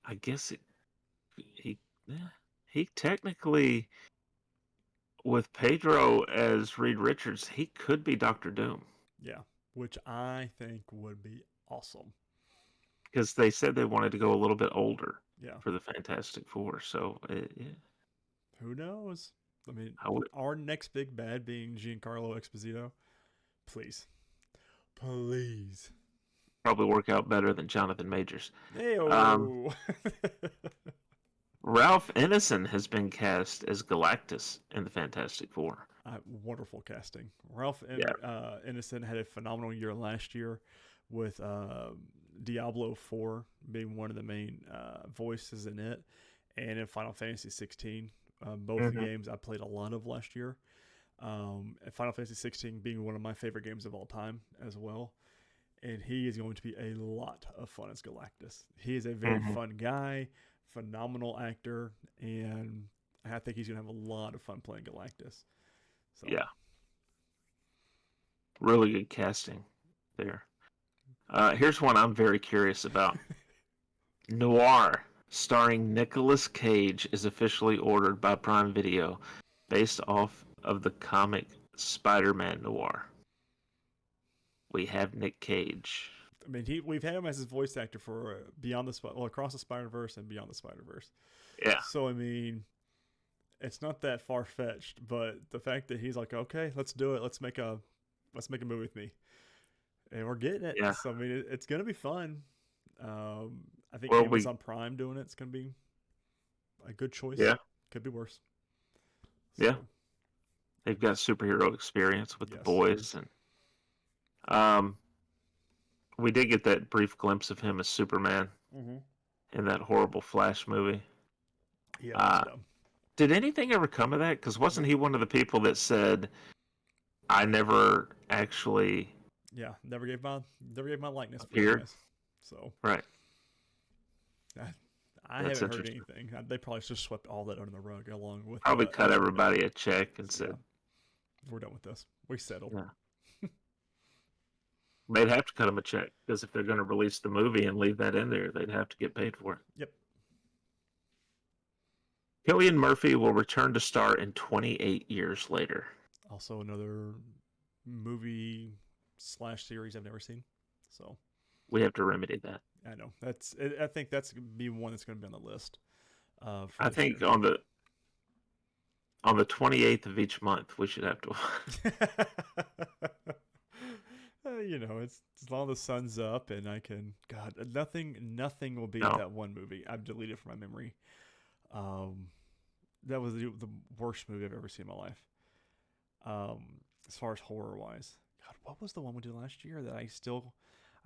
I guess he technically with Pedro as Reed Richards, he could be Doctor Doom. Yeah, which I think would be awesome. Because they said they wanted to go a little bit older Yeah. for the Fantastic Four. So, yeah. Who knows? I mean, our next big bad being Giancarlo Esposito. Please. Probably work out better than Jonathan Majors. Hey-o. Ralph Ineson has been cast as Galactus in the Fantastic Four. Wonderful casting. Ralph Ineson had a phenomenal year last year with Diablo 4 being one of the main voices in it, and in Final Fantasy 16. Both games I played a lot of last year. And Final Fantasy 16 being one of my favorite games of all time as well. And he is going to be a lot of fun as Galactus. He is a very fun guy, phenomenal actor, and I think he's going to have a lot of fun playing Galactus. So. Yeah. Really good casting there. Here's one I'm very curious about. Noir, starring Nicolas Cage, is officially ordered by Prime Video based off of the comic Spider-Man Noir. We have Nick Cage. I mean, we've had him as his voice actor for Across the Spider-Verse and Beyond the Spider-Verse. Yeah. So, I mean, it's not that far-fetched, but the fact that he's like, okay, let's do it. Let's make a movie with me. And we're getting it. Yeah. So, I mean, it's going to be fun. I think Amazon Prime doing it. It's going to be a good choice. Yeah. Could be worse. So. Yeah. They've got superhero experience with the boys. And we did get that brief glimpse of him as Superman in that horrible Flash movie. Yeah. Did anything ever come of that? Because wasn't he one of the people that said, I never actually... Yeah, never gave my likeness for you guys. So right, I haven't heard anything. They probably just swept all that under the rug along with. Probably cut everybody a check and said, "We're done with this. We settled." Yeah. They'd have to cut them a check because if they're going to release the movie and leave that in there, they'd have to get paid for it. Yep. Cillian Murphy will return to star in 28 years later. Also, another movie / series I've never seen, so we have to remedy that. I know I think that's gonna be one that's going to be on the list. I think year. on the 28th of each month we should have to. It's as long as the sun's up and I can. God, nothing will beat that one movie. I've deleted it from my memory. That was the worst movie I've ever seen in my life. As far as horror wise. God, what was the one we did last year that I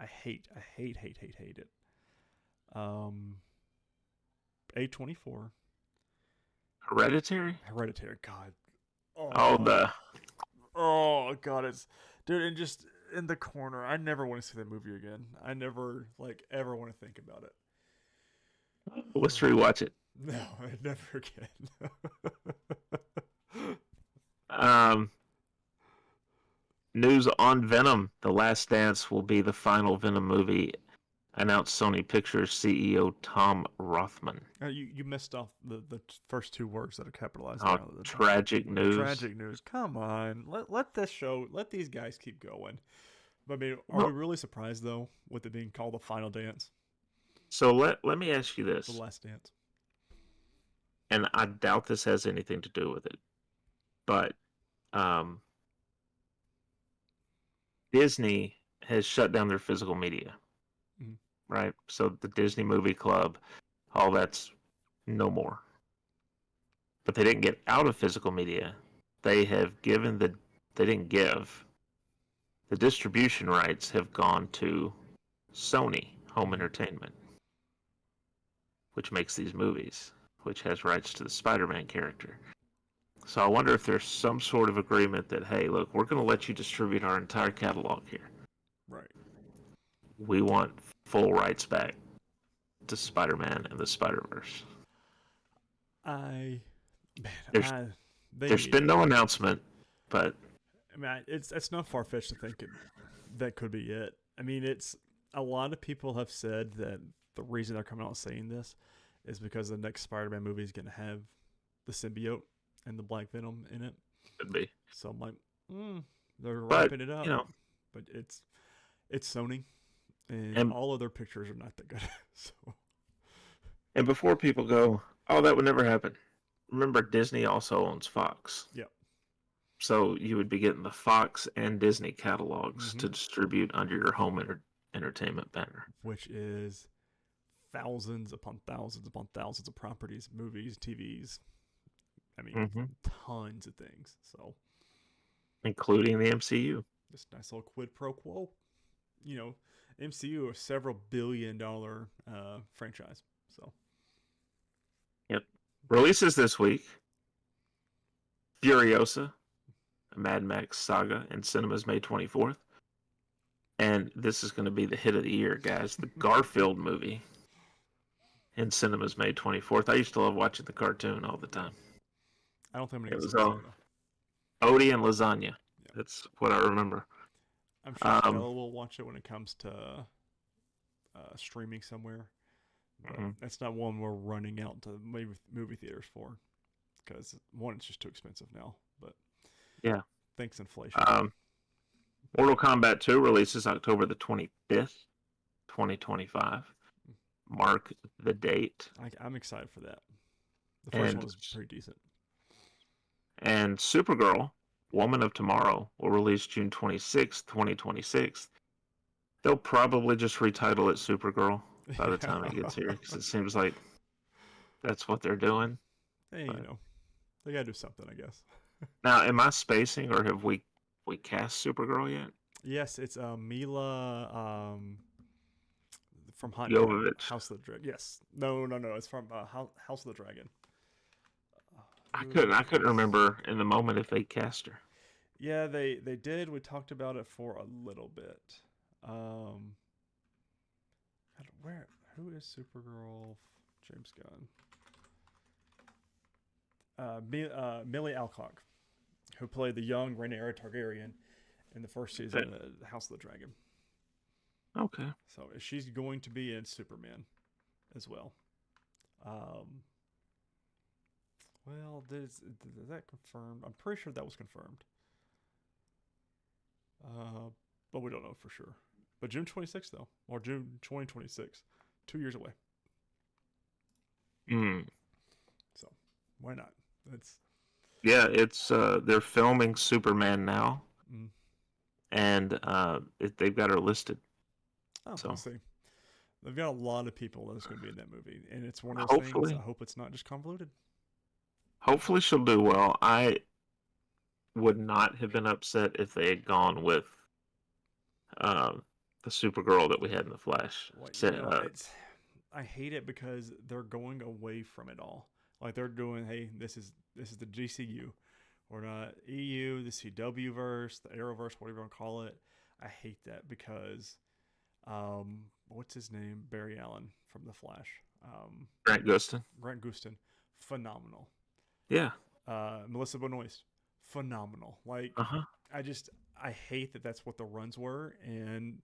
hate? I hate it. A24. Hereditary. God. Oh, God, it's dude, and just in the corner. I never want to see that movie again. I never ever want to think about it. Let's rewatch it. No, I never can. News on Venom. The Last Dance will be the final Venom movie announced Sony Pictures CEO Tom Rothman. You missed off the first two words that are capitalized Oh, there. tragic news. Tragic news. Come on, let these guys keep going. But I mean, are we Well, really surprised though with it being called the final dance, so let me ask you the this, last dance? and I doubt this has anything to do with it, but um, Disney has shut down their physical media, Mm-hmm. right? So the Disney Movie Club, all that's no more. But they didn't get out of physical media. They have given the they didn't give the distribution rights have gone to Sony Home Mm-hmm. Entertainment, which makes these movies, which has rights to the Spider-Man character. So I wonder if there's some sort of agreement that, hey, look, we're going to let you distribute our entire catalog here. Right. We want full rights back to Spider-Man and the Spider-Verse. I man, There's they there's need been it. no announcement, but I mean, it's not far fetched to think that could be it. I mean, it's a lot of people have said that the reason they're coming out saying this is because the next Spider-Man movie is going to have the symbiote and the Black Venom in it. could be. So I'm like, they're But wrapping it up. you know, But it's Sony, and and all of their pictures are not that good. So and before people go, oh, that would never happen. Remember, Disney also owns Fox. yeah, So you would be getting the Fox and Disney catalogs mm-hmm. to distribute under your home entertainment banner. Which is thousands upon thousands upon thousands of properties, movies, TVs. I mean, Mm-hmm. tons of things. So Including the MCU. this nice little quid pro quo. You know, MCU a several $billion franchise. So Yep. Releases this week. Furiosa, a Mad Max saga in cinemas May 24th. And this is going to be the hit of the year, guys. The Garfield movie in cinemas May 24th. I used to love watching the cartoon all the time. I don't think I'm gonna It get to was see this though. Odie and lasagna. Yeah. That's what I remember. I'm sure Stella will watch it when it comes to streaming somewhere. But mm-hmm. that's not one we're running out to movie theaters for, because one, it's just too expensive now. But Yeah. thanks inflation. Mortal Kombat 2 releases October the 25th, 2025. Mark the date. I'm excited for that. The first one was pretty decent. And Supergirl, Woman of Tomorrow, will release June 26th, 2026. They'll probably just retitle it Supergirl by the time it gets here, because it seems like that's what they're doing. Hey, but... you know, they gotta do something, I guess. Now, am I spacing, or have we cast Supergirl yet? Yes, it's Mila from Jovovich. House of the Dragon. Yes, no, it's from House of the Dragon. I couldn't remember in the moment if they cast her. Yeah, they did. We talked about it for a little bit. Who is Supergirl? James Gunn. Millie Alcock, who played the young Rhaenyra Targaryen in the first season of House of the Dragon. Okay. So she's going to be in Superman as well. Well, is that confirmed? I'm pretty sure that was confirmed. But we don't know for sure. But June 26th, though, or June 2026, 2 years away. So why not? It's they're filming Superman now, and they've got her listed. Oh, so we'll see. They've got a lot of people that's going to be in that movie, and it's one of those things. I hope it's not just convoluted. Hopefully, she'll do well. I would not have been upset if they had gone with the Supergirl that we had in the Flash. I hate it because they're going away from it all. Like they're doing, hey, this is the DCU, or not EU, the CW verse, the Arrowverse, whatever you want to call it. I hate that because, what's his name? Barry Allen from the Flash. Grant Gustin, phenomenal. Yeah. Melissa Benoist, phenomenal. Like I hate that that's what the runs were, and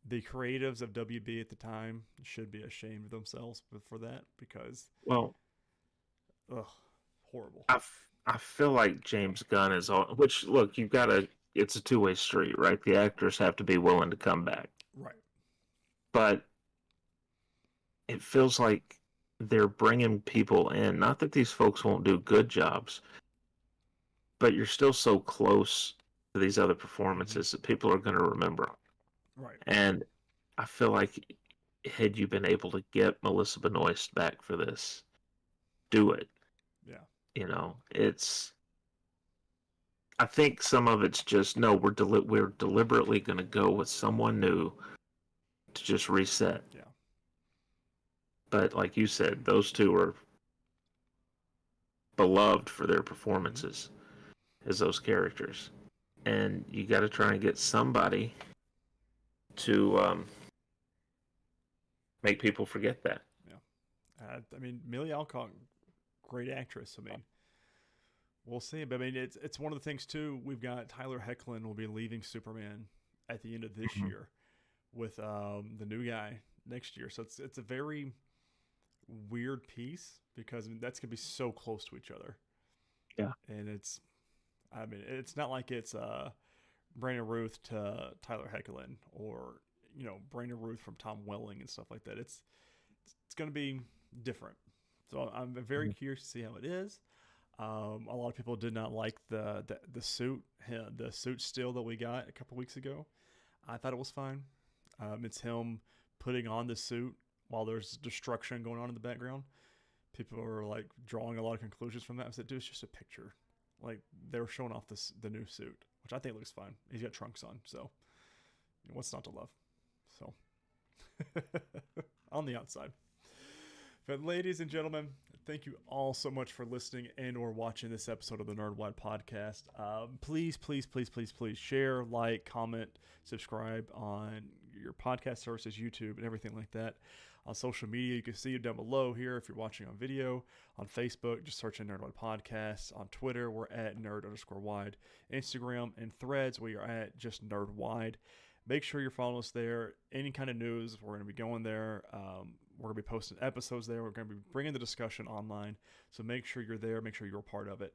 the creatives of WB at the time should be ashamed of themselves for that because, Well, ugh, horrible. I feel like James Gunn is all. Which look, you've got to. It's a two-way street, right? The actors have to be willing to come back, Right. but it feels like they're bringing people in. Not that these folks won't do good jobs, but you're still so close to these other Mm-hmm. performances that people are going to remember. Right. And I feel like had you been able to get Melissa Benoist back for this, do it. Yeah. You know, it's. I think some of it's just no. We're deliberately going to go with someone new to just reset. Yeah. But like you said, those two are beloved for their Mm-hmm. performances as those characters, and you got to try and get somebody to make people forget that. Yeah. I mean, Millie Alcock, great actress. I mean, we'll see. But I mean, it's one of the things too. We've got Tyler Hoechlin will be leaving Superman at the end of this Mm-hmm. year with the new guy next year. So it's a very weird piece because I mean, that's gonna be so close to each other, Yeah. and it's not like it's Brandon Ruth to Tyler Hoechlin or Brandon Ruth from Tom Welling and stuff like that. It's gonna be different. So I'm very Mm-hmm. curious to see how it is. A lot of people did not like the suit, the suit still that we got a couple weeks ago. I thought it was fine. It's him putting on the suit while there's destruction going on in the background. People are like drawing a lot of conclusions from that. I said, dude, it's just a picture. Like they were showing off the new suit, which I think looks fine. He's got trunks on, so what's not to love? So on the outside. But ladies and gentlemen, thank you all so much for listening and or watching this episode of the Nerdwide podcast. Please, please, please, please, please share, like, comment, subscribe on your podcast services, YouTube, and everything like that. On social media, you can see it down below here if you're watching on video. On Facebook, just search in Nerdwide Podcast. On Twitter, we're at nerd_wide. Instagram and Threads, we are at just nerdwide. Make sure you're following us there. Any kind of news, we're going to be going there. We're going to be posting episodes there. We're going to be bringing the discussion online. So make sure you're there. Make sure you're a part of it.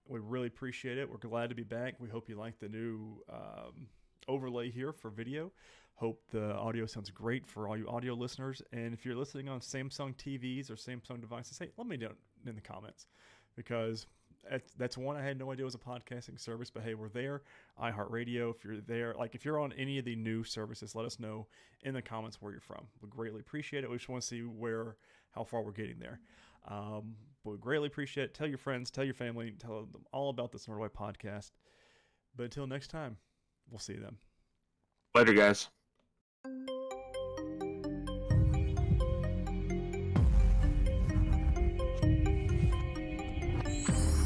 We really appreciate it. We're glad to be back. We hope you like the new overlay here for video. Hope the audio sounds great for all you audio listeners. And if you're listening on Samsung TVs or Samsung devices, hey, let me know in the comments because that's one I had no idea was a podcasting service, but hey, we're there. iHeartRadio, if you're there, like if you're on any of the new services, let us know in the comments where you're from. We greatly appreciate it. We just want to see how far we're getting there. But we greatly appreciate it. Tell your friends, tell your family, tell them all about this Nerdwide podcast. But until next time, we'll see you then. Later, guys.